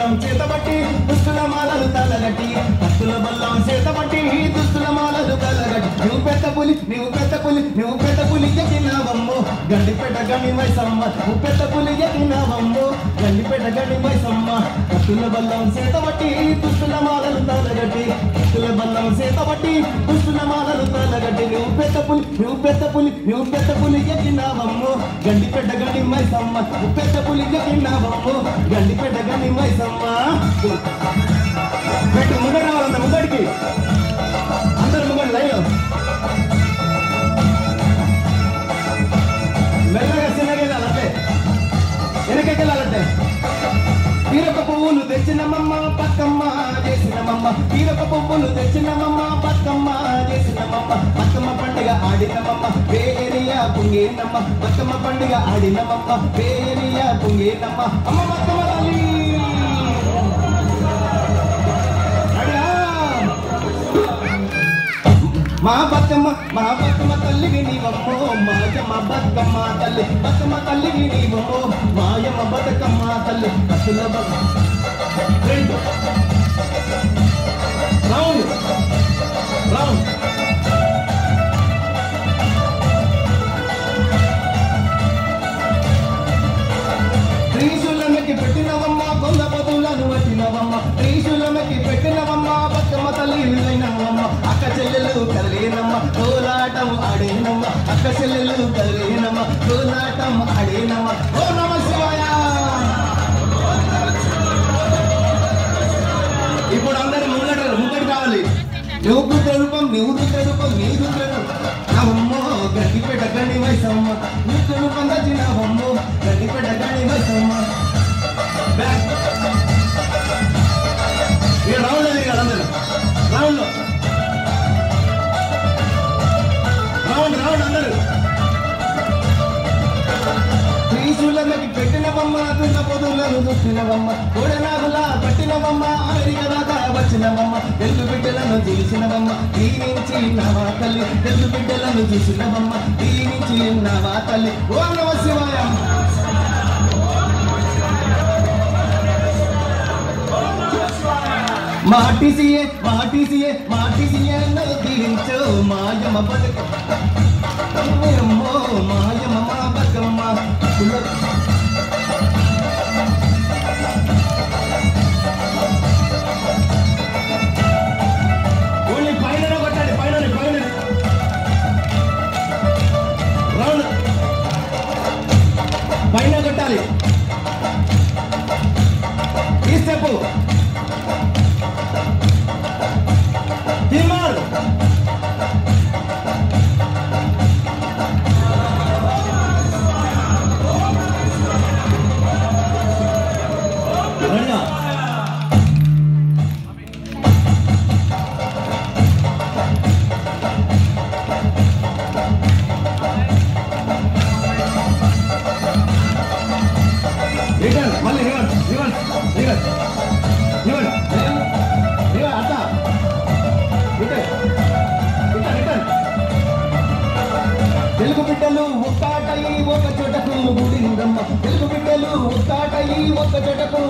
బల్లం చేతబట్టి దుస్తుల మాలలు తలగట్టి కత్తుల బల్లం చేతబట్టి దుస్తుల మాలలు తలగట్టి నువ్వు పెద్ద పులి ఎక్కినావమ్ము గండిపేట గని మైసమ్మ నువ్వు పెద్ద పులి ఎక్కినావమ్ము గండిపేట గని మైసమ్మ కత్తుల బల్లం చేతబట్టి దుస్తుల మాలలు తలగట్టి కత్తుల బల్లం చేతబట్టి దుస్తుల మాలలు తలగట్టి నువ్వు పెద్ద పులి ఎక్కినావమ్ము గండిపేట గని మైసమ్మ నువ్వు పెద్ద పులి ఎక్కినావమ్ము గండిపేట గని మైసమ్మ పెట్టు ముంగడు రావాలంట ముంగడికి అందరు ముంగడు లైవ్ మెల్లగా చిన్నగా వెళ్ళాలంటే వెనకకి వెళ్ళాలంటే తీరొక పువ్వులు తెచ్చినమమ్మ బతుకమ్మ చేసినమమ్మ తీరొక పువ్వులు తెచ్చినమమ్మ బతుకమ్మ చేసినమమ్మ బతుకమ్మ పండుగ ఆడినమమ్మ పేరియా పుంగేనమ్మ బతుకమ్మ పండుగ ఆడినమమ్మ పేరియా పుంగేనమ్మ అమ్మ బతుకమ్మ తల్లి మా బతుకమ్మ తల్లివి నీవమ్మో మాయమ్మ బతుకమ్మ తల్లివి నీవమ్మో మాయమ్మ బతుకమ్మ తల్లి కత్తుల రౌండ్ త్రిశూలమకి పెట్టినవమ్మ కొంద పదులను పట్టినవమ్మ త్రిశూలమకి పెట్టినవమ్మ బతుకమ్మ తల్లి విలైనవమ్మ అక్క చెల్లెలు కదిలేనమ్మ కోలాటం ఆడేనమ్మ అక్క చెల్లెలు కదిలేనమ్మ కోలాటం ఆడేనమ్మ ఓ నమ శివాయ ఇప్పుడు అందరు ముంగడి కావాలి నువ్వు రూపం నీరు నవమ్మో గడ్డిపేట గని మైసమ్మ నువ్వు రూపం దచ్చినవమ్మో గడ్డిపేట గని మైసమ్మ ఇక రౌండ్ అది కదా అందరు రౌండ్ అందరు త్రిశూలకి పెట్టినవమ్మ దున్న పొదులను దుట్టినవమ్మ కోడనాగులా పట్టినవమ్మ అమెరికా దాకా వచ్చినవమ్మ తెలుగు బిడ్డలను చూసినవమ్మ దీనించి నవా తల్లి తెలుగు బిడ్డలను చూసినవమ్మ దీనించి నవా తల్లి ఓ నమ శివాయ మాటిసియే దీవించు మాయమ్మ బతుకమ్మో మాయమ్మ మా బతుకమ్మ ఓన్లీ పైన కొట్టాలి పైన రౌండ్ పైన కొట్టాలి ఈ స్టెప్ దిమార్ తెలుగు బిడ్డలు ఒక్కటై ఒక చోటకు గుడిందమ్మ తెలుగు బిడ్డలు ఒక్కటై ఒక చోటకు